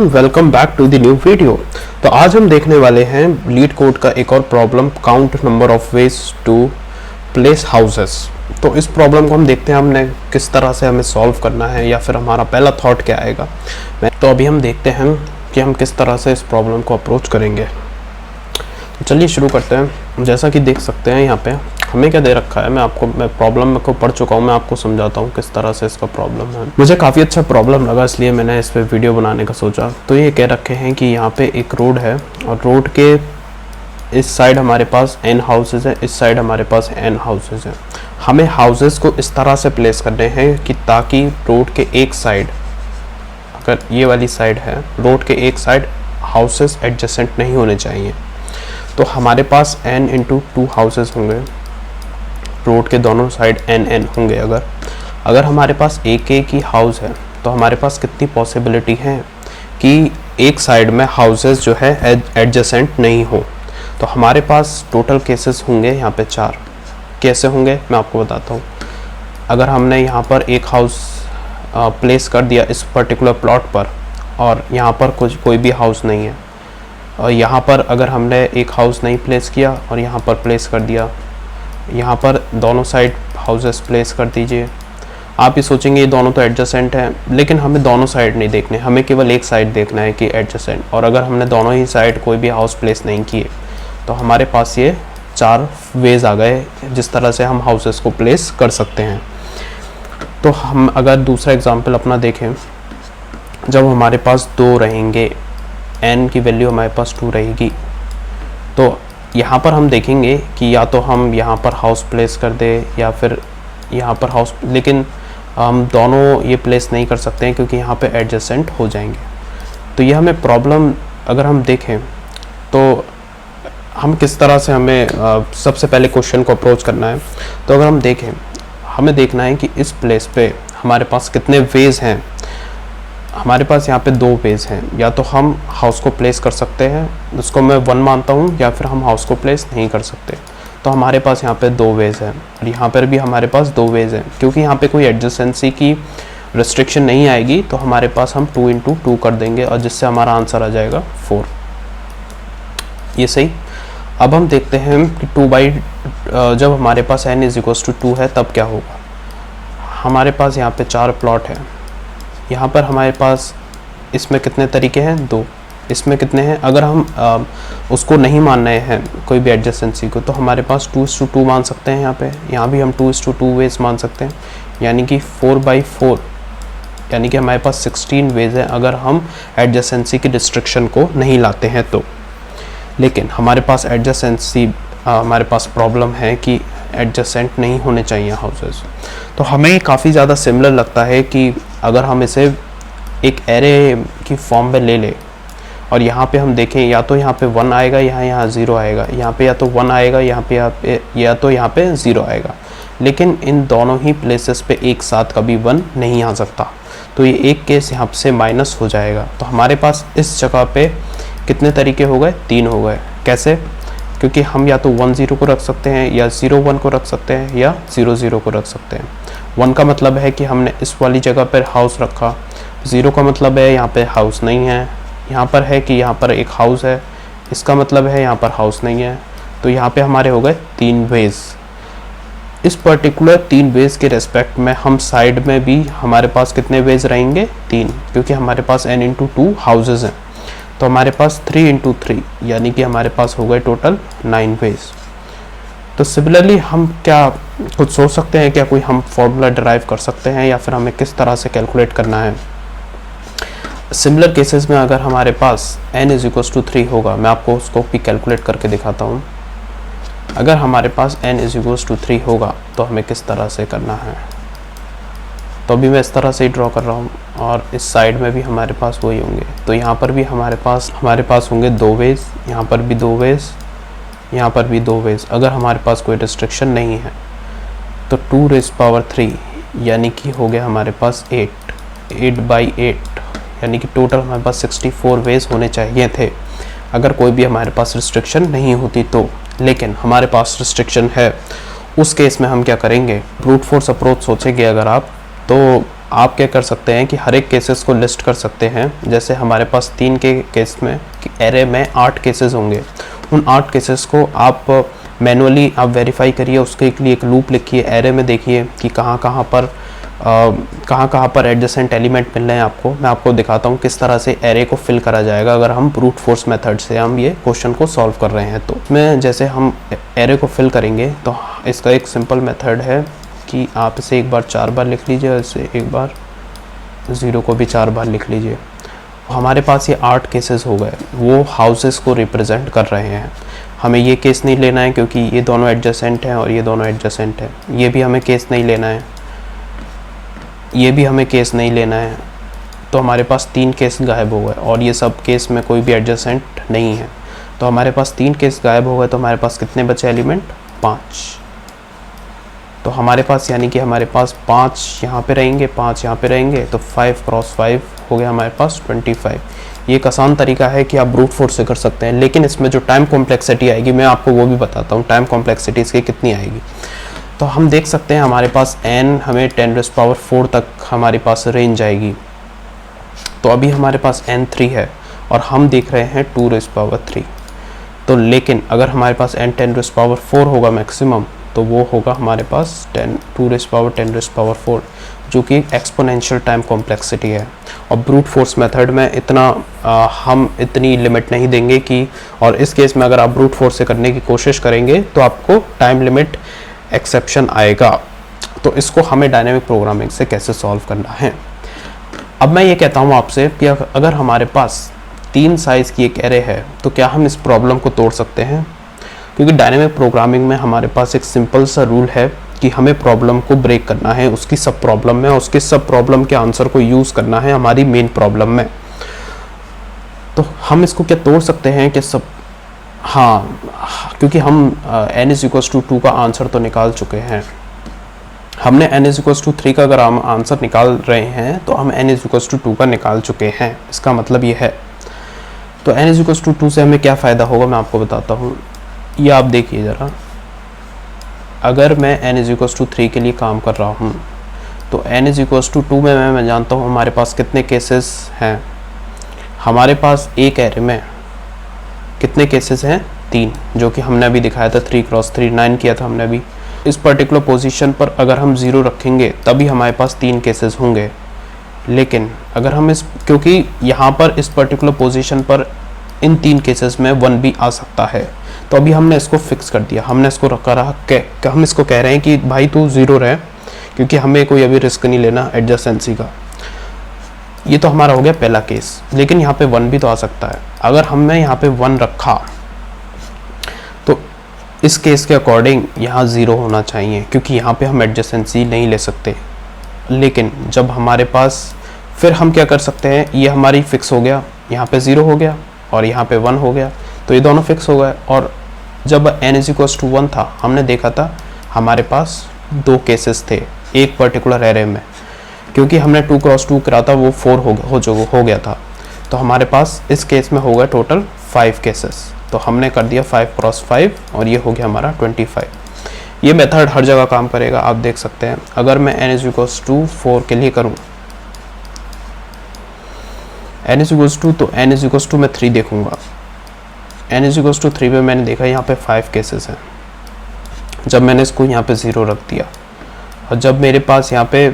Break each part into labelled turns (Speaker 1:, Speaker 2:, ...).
Speaker 1: Welcome back to the new video. तो आज हम देखने वाले हैं लीड कोड का एक और problem, count number of ways to place houses. तो इस प्रॉब्लम को हम देखते हैं हमने किस तरह से हमें सॉल्व करना है या फिर हमारा पहला थॉट क्या आएगा। तो अभी हम देखते हैं कि हम किस तरह से इस प्रॉब्लम को अप्रोच करेंगे। तो चलिए शुरू करते हैं। जैसा कि देख सकते हैं यहाँ पे हमें क्या दे रखा है, मैं प्रॉब्लम को पढ़ चुका हूँ, मैं आपको समझाता हूँ किस तरह से इसका प्रॉब्लम है। मुझे काफ़ी अच्छा प्रॉब्लम लगा, इसलिए मैंने इस पे वीडियो बनाने का सोचा। तो ये कह रखे हैं कि यहाँ पे एक रोड है और रोड के इस साइड हमारे पास n हाउसेज है, इस साइड हमारे पास n हाउसेज हैं। हमें हाउसेज को इस तरह से प्लेस करने हैं कि ताकि रोड के एक साइड, अगर ये वाली साइड है, रोड के एक साइड हाउसेज एडजेसेंट नहीं होने चाहिए। तो हमारे पास n इंटू 2 हाउसेज होंगे, रोड के दोनों साइड n होंगे। अगर हमारे पास एक ही हाउस है तो हमारे पास कितनी पॉसिबिलिटी है कि एक साइड में हाउसेस जो है एडजेसेंट नहीं हो। तो हमारे पास टोटल केसेस होंगे यहाँ पे 4। कैसे होंगे मैं आपको बताता हूँ। अगर हमने यहाँ पर एक हाउस प्लेस कर दिया इस पर्टिकुलर प्लॉट पर और यहाँ पर कोई भी हाउस नहीं है, और यहाँ पर अगर हमने एक हाउस नहीं प्लेस किया और यहाँ पर प्लेस कर दिया, यहाँ पर दोनों साइड हाउसेस प्लेस कर दीजिए। आप ये सोचेंगे ये दोनों तो एडजेसेंट हैं, लेकिन हमें दोनों साइड नहीं देखने, हमें केवल एक साइड देखना है कि एडजेसेंट। और अगर हमने दोनों ही साइड कोई भी हाउस प्लेस नहीं किए तो हमारे पास ये 4 वेज आ गए जिस तरह से हम हाउसेस को प्लेस कर सकते हैं। तो हम अगर दूसरा एग्जाम्पल अपना देखें, जब हमारे पास 2 रहेंगे, n की वैल्यू हमारे पास 2 रहेगी, तो यहाँ पर हम देखेंगे कि या तो हम यहाँ पर हाउस प्लेस कर दे या फिर यहाँ पर हाउस, लेकिन हम दोनों ये प्लेस नहीं कर सकते हैं क्योंकि यहाँ पे एडजेसेंट हो जाएंगे। तो ये हमें प्रॉब्लम अगर हम देखें तो हम किस तरह से हमें सबसे पहले क्वेश्चन को अप्रोच करना है। तो अगर हम देखें, हमें देखना है कि इस प्लेस पे हमारे पास कितने वेज हैं। हमारे पास यहाँ पे 2 वेज हैं, या तो हम हाउस को प्लेस कर सकते हैं, उसको मैं 1 मानता हूँ, या फिर हम हाउस को प्लेस नहीं कर सकते। तो हमारे पास यहाँ पे 2 वेज हैं और यहाँ पर भी हमारे पास 2 वेज हैं। क्योंकि यहाँ पे कोई एडजेसेंसी की रिस्ट्रिक्शन नहीं आएगी तो हमारे पास हम 2 इंटू 2 कर देंगे और जिससे हमारा आंसर आ जाएगा 4। ये सही। अब हम देखते हैं कि 2 जब हमारे पास n इज इक्वल्स टू 2 है तब क्या होगा। हमारे पास यहाँ पे 4 प्लॉट है, यहाँ पर हमारे पास इसमें कितने तरीके हैं, 2। इसमें कितने हैं, अगर हम उसको नहीं मान रहे हैं कोई भी एडजेसेंसी को, तो हमारे पास 2:2 मान सकते हैं। यहाँ भी हम 2:2 वेज मान सकते हैं, यानी कि 4/4, यानी कि हमारे पास 16 वेज है अगर हम एडजेसेंसी की रिस्ट्रिक्शन को नहीं लाते हैं तो। लेकिन हमारे पास एडजेसेंसी, हमारे पास प्रॉब्लम है कि एडजेसेंट नहीं होने चाहिए हाउसेस। तो हमें काफ़ी ज़्यादा सिमिलर लगता है कि अगर हम इसे एक एरे की फॉर्म में ले लें और यहाँ पे हम देखें, या तो यहाँ पे 1 आएगा, यहाँ 0 आएगा, यहाँ पे या तो 1 आएगा, या तो यहाँ पे 0 आएगा। लेकिन इन दोनों ही प्लेसेस पे एक साथ कभी 1 नहीं आ सकता। तो ये एक केस यहाँ से माइनस हो जाएगा। तो हमारे पास इस जगह पे कितने तरीके हो गए, 3 हो गए। कैसे? क्योंकि हम या तो 1 0 को रख सकते हैं, या 0 1 को रख सकते हैं, या 0 0 को रख सकते हैं। 1 का मतलब है कि हमने इस वाली जगह पर हाउस रखा, 0 का मतलब है यहाँ पे हाउस नहीं है, यहाँ पर है कि यहाँ पर एक हाउस है, इसका मतलब है यहाँ पर हाउस नहीं है। तो यहाँ पे हमारे हो गए 3 वेज। इस पर्टिकुलर 3 वेज के रेस्पेक्ट में हम साइड में भी हमारे पास कितने वेज रहेंगे, 3, क्योंकि हमारे पास n इंटू 2 हाउसेज हैं। तो हमारे पास 3 इंटू 3, यानी कि हमारे पास हो गए टोटल 9 वेज। तो सिमिलरली हम क्या कुछ सोच सकते हैं, क्या कोई हम फॉर्मूला डिराइव कर सकते हैं, या फिर हमें किस तरह से कैलकुलेट करना है। सिमिलर केसेस में अगर हमारे पास n इज इक्वल्स टू 3 होगा, मैं आपको उसको भी कैलकुलेट करके दिखाता हूँ। अगर हमारे पास n इज इक्वल्स टू 3 होगा तो हमें किस तरह से करना है। तो अभी मैं इस तरह से ही ड्रॉ कर रहा हूँ और इस साइड में भी हमारे पास वही होंगे। तो यहाँ पर भी हमारे पास होंगे 2 वेज, यहाँ पर भी 2 वेज, यहाँ पर भी 2 वेज। अगर हमारे पास कोई रिस्ट्रिक्शन नहीं है तो 2⁻³ यानी कि हो गया हमारे पास 8/8, यानी कि टोटल हमारे पास 64 वेज होने चाहिए थे अगर कोई भी हमारे पास रिस्ट्रिक्शन नहीं होती तो। लेकिन हमारे पास रिस्ट्रिक्शन है, उस केस में हम क्या करेंगे, ब्रूट फोर्स अप्रोच सोचेंगे अगर आप, तो आप क्या कर सकते हैं कि हर एक केसेस को लिस्ट कर सकते हैं। जैसे हमारे पास 3 के केस में एरे में 8 केसेस होंगे, उन 8 केसेस को आप मैनुअली आप वेरीफाई करिए, उसके लिए एक लूप लिखिए, एरे में देखिए कि कहाँ कहाँ पर एडजेसेंट एलिमेंट मिल रहे हैं आपको। मैं आपको दिखाता हूँ किस तरह से एरे को फिल करा जाएगा अगर हम ब्रूट फोर्स मेथड से हम ये क्वेश्चन को सॉल्व कर रहे हैं। तो मैं जैसे हम एरे को फिल करेंगे तो इसका एक सिंपल मेथड है कि आप इसे एक बार 4 बार लिख लीजिए और इसे एक बार 0 को भी 4 बार लिख लीजिए। हमारे पास ये 8 केसेस हो गए, वो हाउसेस को रिप्रेजेंट कर रहे हैं। हमें ये केस नहीं लेना है क्योंकि ये दोनों एडजेसेंट हैं और ये दोनों एडजेसेंट हैं। ये भी हमें केस नहीं लेना है, ये भी हमें केस नहीं लेना है। तो हमारे पास 3 केस गायब हो गए और ये सब केस में कोई भी एडजेसेंट नहीं है। तो हमारे पास 3 केस गायब हो गए, तो हमारे पास कितने बचे एलिमेंट? 5। तो हमारे पास यानी कि हमारे पास 5 यहाँ पे रहेंगे, 5 यहाँ पे रहेंगे, तो 5 × 5 हो गया हमारे पास 25। ये एक आसान तरीका है कि आप ब्रूट फोर्स से कर सकते हैं, लेकिन इसमें जो टाइम कॉम्प्लेक्सिटी आएगी मैं आपको वो भी बताता हूँ टाइम कॉम्प्लेक्सिटी इसकी कितनी आएगी। तो हम देख सकते हैं हमारे पास n हमें 10⁴ तक हमारे पास रेंज आएगी। तो अभी हमारे पास n3 है और हम देख रहे हैं 2⁻3। तो लेकिन अगर हमारे पास n 10⁴ होगा मैक्सिमम, तो वो होगा हमारे पास 2⁻10⁴, जो कि एक्सपोनेंशियल टाइम कॉम्प्लेक्सिटी है। और ब्रूट फोर्स मेथड में इतना हम इतनी लिमिट नहीं देंगे कि, और इस केस में अगर आप ब्रूट फोर्स से करने की कोशिश करेंगे तो आपको टाइम लिमिट एक्सेप्शन आएगा। तो इसको हमें डायनेमिक प्रोग्रामिंग से कैसे सॉल्व करना है। अब मैं ये कहता हूँ आपसे कि अगर हमारे पास 3 साइज़ की एक एरे है तो क्या हम इस प्रॉब्लम को तोड़ सकते हैं? क्योंकि डायनेमिक प्रोग्रामिंग में हमारे पास एक सिंपल सा रूल है कि हमें प्रॉब्लम को ब्रेक करना है उसकी सब प्रॉब्लम में, उसके सब प्रॉब्लम के आंसर को यूज़ करना है हमारी मेन प्रॉब्लम में। तो हम इसको क्या तोड़ सकते हैं कि सब, हाँ, क्योंकि हम n = 2 का आंसर तो निकाल चुके हैं। हमने n = 3 का अगर हम आंसर निकाल रहे हैं तो हम n = 2 का निकाल चुके हैं, इसका मतलब ये है। तो n = 2 से हमें क्या फ़ायदा होगा मैं आपको बताता हूँ। ये आप देखिए ज़रा, अगर मैं n = 3 के लिए काम कर रहा हूँ तो n = 2 में मैं जानता हूँ हमारे पास कितने केसेस हैं। हमारे पास एक एरे में कितने केसेस हैं? 3, जो कि हमने अभी दिखाया था 3 × 3 9 किया था हमने अभी। इस पर्टिकुलर पोजीशन पर अगर हम 0 रखेंगे तभी हमारे पास 3 केसेस होंगे। लेकिन अगर हम क्योंकि यहाँ पर इस पर्टिकुलर पोजीशन पर इन 3 केसेस में 1 भी आ सकता है, तो अभी हमने इसको फिक्स कर दिया। हमने इसको रखा रहा, हम इसको कह रहे हैं कि भाई तू 0 रहे, क्योंकि हमें कोई अभी रिस्क नहीं लेना एडजेसेंसी का। ये तो हमारा हो गया पहला केस, लेकिन यहाँ पे 1 भी तो आ सकता है। अगर हमने यहाँ पे 1 रखा तो इस केस के अकॉर्डिंग यहाँ 0 होना चाहिए, क्योंकि यहाँ पे हम एडजेसेंसी नहीं ले सकते। लेकिन जब हमारे पास, फिर हम क्या कर सकते हैं, ये हमारी फिक्स हो गया, यहाँ पे 0 हो गया और यहाँ पे 1 हो गया, तो ये दोनों फिक्स हो गए। और जब n = 1 था हमने देखा था हमारे पास 2 केसेस थे एक पर्टिकुलर एरे में, क्योंकि हमने 2 × 2 करा था वो 4 हो गया था। तो हमारे पास इस केस में हो गया टोटल 5 केसेस। तो हमने कर दिया 5 × 5 और ये हो गया हमारा 25। ये मेथड हर जगह काम करेगा, आप देख सकते हैं। अगर मैं n = 4 के लिए करूं, n = 2 तो n = मैं 3 देखूंगा। n = 3 पे मैंने देखा यहाँ पे 5 केसेस हैं। जब मैंने इसको यहाँ पे 0 रख दिया और जब मेरे पास यहाँ पे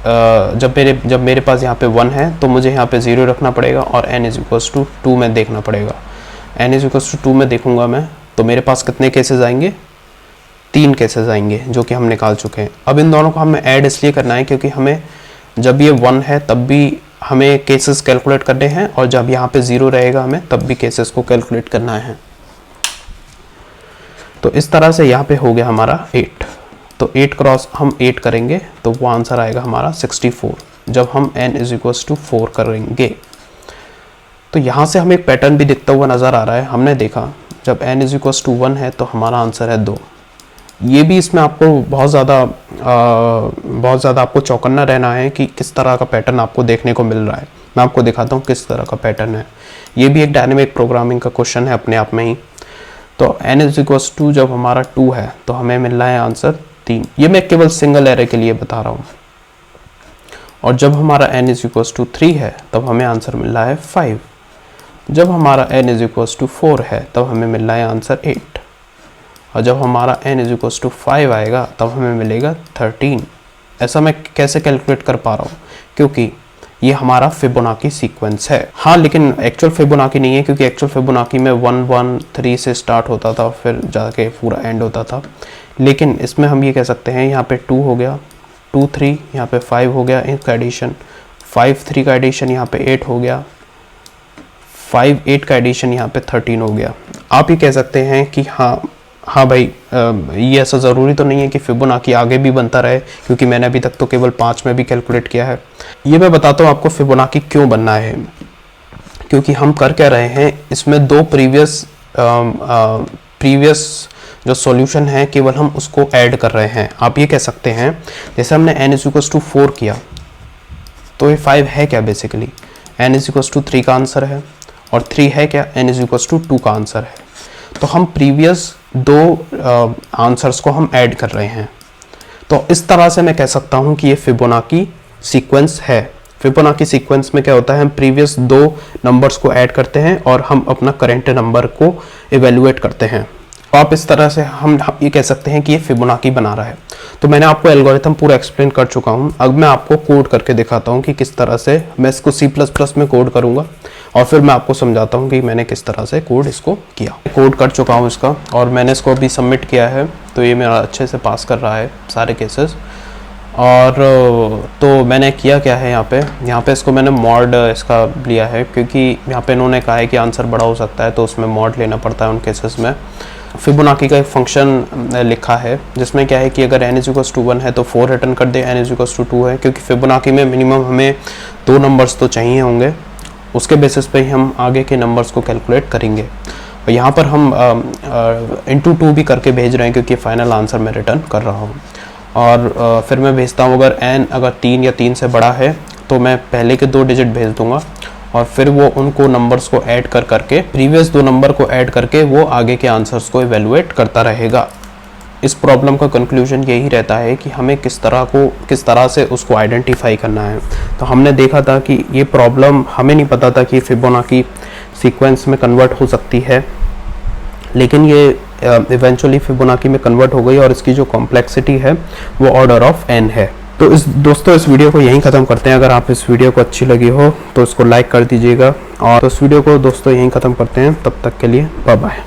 Speaker 1: जब मेरे पास यहाँ पे 1 है तो मुझे यहाँ पे 0 रखना पड़ेगा और n = 2 में देखना पड़ेगा। n = 2 में देखूंगा मैं तो मेरे पास कितने केसेस आएंगे? 3 केसेस आएंगे, जो कि हम निकाल चुके हैं। अब इन दोनों को हमें ऐड इसलिए करना है क्योंकि हमें जब ये 1 है तब भी हमें केसेस कैलकुलेट करने हैं और जब यहाँ पे 0 रहेगा हमें तब भी केसेस को कैलकुलेट करना है। तो इस तरह से यहाँ पे हो गया हमारा 8। तो 8 क्रॉस हम 8 करेंगे तो वो आंसर आएगा हमारा 64 जब हम n = 4 करेंगे। तो यहाँ से हमें एक पैटर्न भी दिखता हुआ नज़र आ रहा है। हमने देखा जब n = 1 है तो हमारा आंसर है 2। ये भी इसमें आपको बहुत ज़्यादा आपको चौकन्ना रहना है कि किस तरह का पैटर्न आपको देखने को मिल रहा है। मैं आपको दिखाता हूँ किस तरह का पैटर्न है। ये भी एक डायनेमिक प्रोग्रामिंग का क्वेश्चन है अपने आप में ही। तो n = जब हमारा 2 है तो हमें मिल रहा है आंसर 3। ये मैं केवल सिंगल एरे के लिए बता रहा हूँ। और जब हमारा n इज इक्वल्स टू 3 है तब हमें आंसर मिल रहा है 5। जब हमारा n इज इक्वल्स टू 4 है तब हमें मिल रहा है आंसर 8। और जब हमारा n इज इक्वल्स टू 5 आएगा तब हमें मिलेगा 13। ऐसा मैं कैसे कैलकुलेट कर पा रहा हूँ? क्योंकि ये हमारा फिबोनाकी सीक्वेंस है। हाँ, लेकिन एक्चुअल फिबोनाकी नहीं है, क्योंकि एक्चुअल फिबोनाकी में 1 1 3 से स्टार्ट होता था फिर जाके पूरा एंड होता था। लेकिन इसमें हम ये कह सकते हैं यहाँ पे 2 हो गया, 2 3, यहाँ पे 5 हो गया इनका एडिशन, 5 3 का एडिशन यहाँ पे 8 हो गया, 5 8 का एडिशन यहाँ पे 13 हो गया। आप ये कह सकते हैं कि हाँ भाई, ये ऐसा ज़रूरी तो नहीं है कि फिबोनाकी आगे भी बनता रहे, क्योंकि मैंने अभी तक तो केवल 5 में भी कैलकुलेट किया है। ये मैं बताता हूँ आपको फिबोनाकी क्यों बनना है। क्योंकि हम कर क्या रहे हैं, इसमें दो प्रीवियस जो सॉल्यूशन है केवल हम उसको ऐड कर रहे हैं। आप ये कह सकते हैं जैसे हमने n इज टू 4 किया तो ये 5 है क्या? बेसिकली n इज 3 का आंसर है, और 3 है क्या? n इज 2 का आंसर है। तो हम प्रीवियस दो आंसर्स को हम ऐड कर रहे हैं। तो इस तरह से मैं कह सकता हूं कि ये फिबोनाकी सीक्वेंस है। फिबोनाकी सीक्वेंस में क्या होता है, हम प्रीवियस दो नंबर्स को ऐड करते हैं और हम अपना करंट नंबर को इवेल्युएट करते हैं। तो आप इस तरह से हम ये कह सकते हैं कि ये फिबोनाकी बना रहा है। तो मैंने आपको एल्गोरिथम पूरा एक्सप्लेन कर चुका हूं। अब मैं आपको कोड करके दिखाता हूं कि किस तरह से मैं इसको C++ में कोड करूंगा, और फिर मैं आपको समझाता हूं कि मैंने किस तरह से कोड इसको किया। कोड कर चुका हूं इसका, और मैंने इसको अभी सबमिट किया है। तो ये मेरा अच्छे से पास कर रहा है सारे केसेस। और तो मैंने किया क्या है, यहाँ पे इसको मैंने मॉड इसका लिया है, क्योंकि यहाँ पे इन्होंने कहा है कि आंसर बड़ा हो सकता है, तो उसमें मॉड लेना पड़ता है उन केसेस में। फिबोनाकी का एक फंक्शन लिखा है जिसमें क्या है कि अगर n इज 1 है तो 4 रिटर्न कर दे, n इज 2 है, क्योंकि फिबोनाकी में मिनिमम हमें 2 नंबर्स तो चाहिए होंगे। उसके बेसिस पे ही हम आगे के नंबर्स को कैलकुलेट करेंगे। और यहाँ पर हम इंटू 2 भी करके भेज रहे हैं, क्योंकि फाइनल आंसर मैं रिटर्न कर रहा हूँ। और फिर मैं भेजता हूँ अगर 3 या 3 से बड़ा है तो मैं पहले के 2 डिजिट भेज दूंगा, और फिर वो उनको नंबर्स को ऐड करके प्रीवियस 2 नंबर को ऐड करके वो आगे के आंसर्स को इवेलुएट करता रहेगा। इस प्रॉब्लम का कंक्लूजन यही रहता है कि हमें किस तरह से उसको आइडेंटिफाई करना है। तो हमने देखा था कि ये प्रॉब्लम हमें नहीं पता था कि फिबोनाकी सीक्वेंस में कन्वर्ट हो सकती है, लेकिन ये इवेंचुअली फिबोनाकी में कन्वर्ट हो गई, और इसकी जो कॉम्प्लेक्सिटी है वो ऑर्डर ऑफ n है। तो दोस्तों इस वीडियो को यहीं ख़त्म करते हैं। अगर आप इस वीडियो को अच्छी लगी हो तो इसको लाइक कर दीजिएगा, और इस वीडियो को दोस्तों यहीं ख़त्म करते हैं। तब तक के लिए बाय बाय।